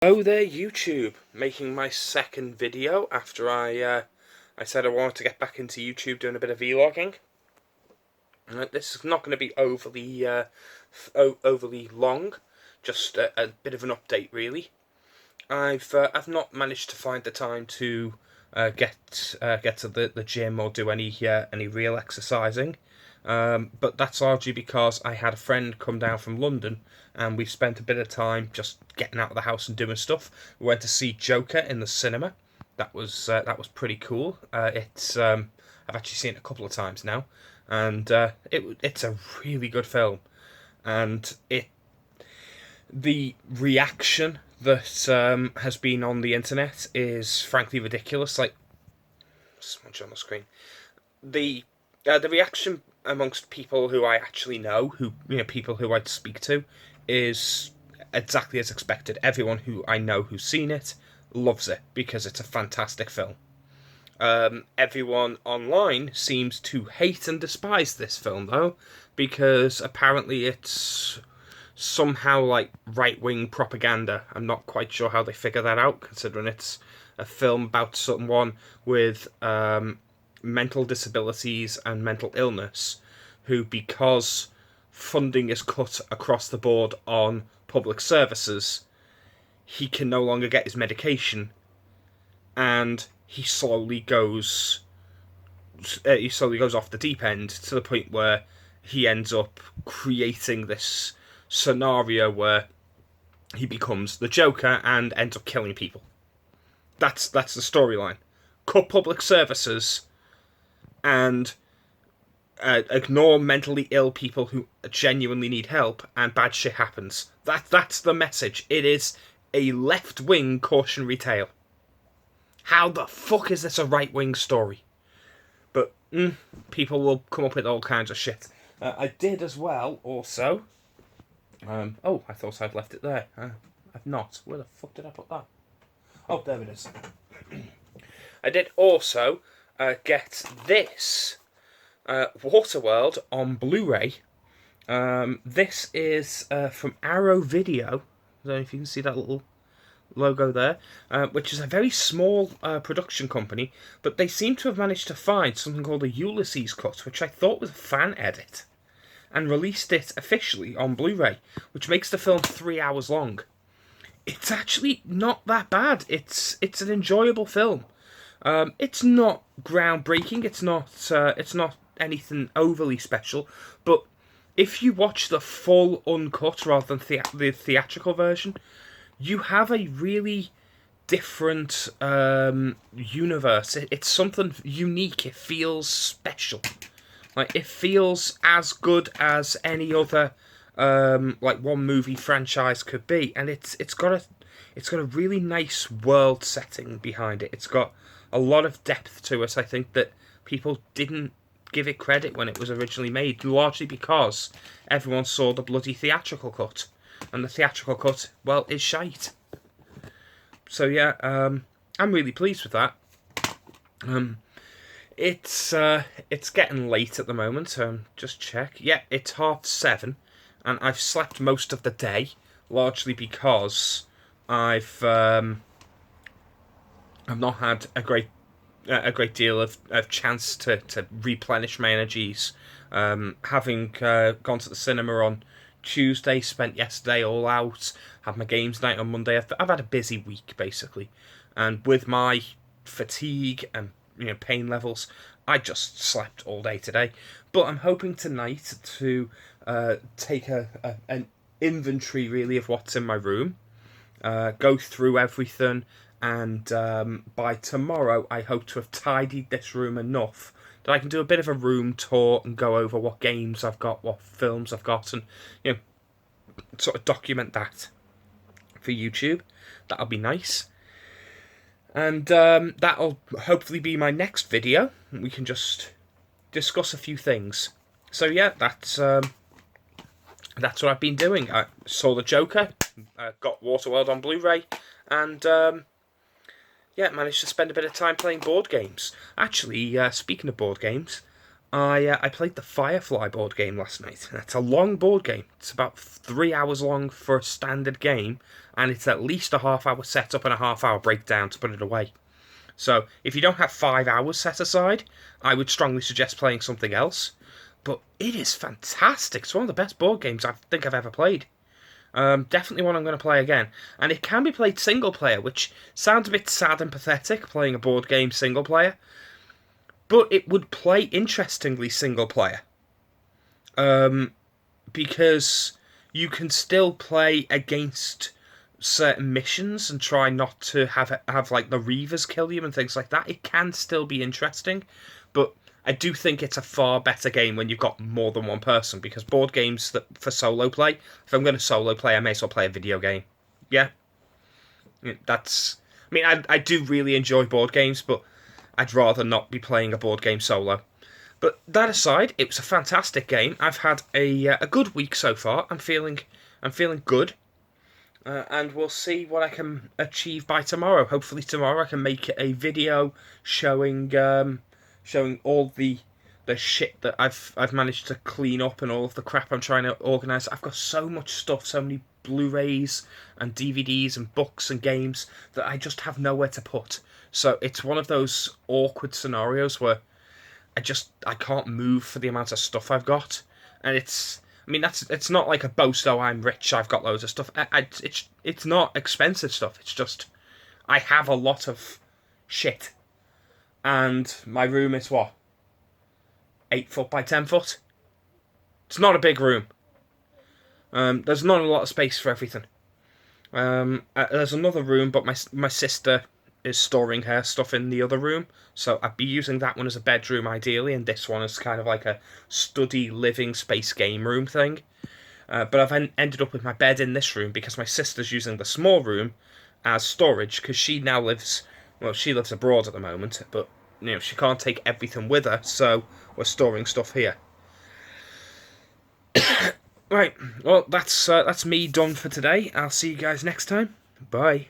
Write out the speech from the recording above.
Hello there, YouTube. Making my second video after I said I wanted to get back into YouTube doing a bit of vlogging. This is not going to be overly long, just a bit of an update really. I've not managed to find the time to get to the gym or do any real exercising. But that's largely because I had a friend come down from London and we spent a bit of time just getting out of the house and doing stuff. We went to see Joker in the cinema. That was pretty cool. I've actually seen it a couple of times now, and it's a really good film. And the reaction that has been on the internet is frankly ridiculous. Like, smudge on the screen. The reaction amongst people who I actually know, people who I'd speak to, is exactly as expected. Everyone who I know who's seen it loves it because it's a fantastic film. Everyone online seems to hate and despise this film, though, because apparently it's somehow like right-wing propaganda. I'm not quite sure how they figure that out, considering it's a film about someone with mental disabilities and mental illness who, because funding is cut across the board on public services, he can no longer get his medication, and he slowly goes off the deep end to the point where he ends up creating this scenario where he becomes the Joker and ends up killing people. That's the storyline. Cut public services and ignore mentally ill people who genuinely need help, and bad shit happens. That's the message. It is a left-wing cautionary tale. How the fuck is this a right-wing story? But people will come up with all kinds of shit. I did as well, also. Oh, I thought I'd left it there. I've not. Where the fuck did I put that? Oh, there it is. I did also get this Waterworld on Blu-ray. This is from Arrow Video. I don't know if you can see that little logo there, which is a very small production company, but they seem to have managed to find something called a Ulysses cut, which I thought was a fan edit, and released it officially on Blu-ray, which makes the film 3 hours long. It's actually not that bad. It's an enjoyable film. It's not groundbreaking. It's not anything overly special. But if you watch the full uncut rather than the theatrical version, you have a really different universe. It's something unique. It feels special. Like, it feels as good as any other one movie franchise could be, and it's got a really nice world setting behind it. It's got a lot of depth to it. I think that people didn't give it credit when it was originally made, largely because everyone saw the bloody theatrical cut, and the theatrical cut, well, is shite. So yeah, I'm really pleased with that. It's getting late at the moment. Just check. Yeah, it's 7:30, and I've slept most of the day, largely because I've not had a great deal of chance to replenish my energies. Having gone to the cinema on Tuesday, spent yesterday all out, had my games night on Monday. I've had a busy week basically, and with my fatigue and pain levels, I just slept all day today. But I'm hoping tonight to take an inventory really of what's in my room, go through everything, and by tomorrow I hope to have tidied this room enough that I can do a bit of a room tour and go over what games I've got, what films I've got, and sort of document that for YouTube. That'll be nice. And that'll hopefully be my next video. We can just discuss a few things. So yeah, that's what I've been doing. I saw the Joker, got Waterworld on Blu-ray, and managed to spend a bit of time playing board games. Actually, speaking of board games, I played the Firefly board game last night. It's a long board game. It's about 3 hours long for a standard game, and it's at least a half-hour setup and a half-hour breakdown to put it away. So if you don't have 5 hours set aside, I would strongly suggest playing something else. But it is fantastic. It's one of the best board games I think I've ever played. Definitely one I'm going to play again. And it can be played single player, which sounds a bit sad and pathetic, playing a board game single player. But it would play interestingly single player. Because you can still play against certain missions and try not to have like the Reavers kill you and things like that. It can still be interesting, but I do think it's a far better game when you've got more than one person, because board games that for solo play, if I'm going to solo play, I may as well play a video game. Yeah, that's. I mean, I do really enjoy board games, but I'd rather not be playing a board game solo. But that aside, it was a fantastic game. I've had a good week so far. I'm feeling good, and we'll see what I can achieve by tomorrow. Hopefully tomorrow I can make a video showing all the shit that I've managed to clean up and all of the crap I'm trying to organise. I've got so much stuff, so many Blu-rays and DVDs and books and games that I just have nowhere to put. So it's one of those awkward scenarios where I can't move for the amount of stuff I've got, and it's not like a boast. Oh, I'm rich. I've got loads of stuff. It's not expensive stuff. It's just I have a lot of shit, and my room is what, 8 foot by 10 foot. It's not a big room. There's not a lot of space for everything. There's another room, but my sister is storing her stuff in the other room, so I'd be using that one as a bedroom ideally, and this one is kind of like a study living space game room thing. But I've ended up with my bed in this room because my sister's using the small room as storage, because she lives abroad at the moment, but she can't take everything with her, so we're storing stuff here. Right, well, that's me done for today. I'll see you guys next time. Bye.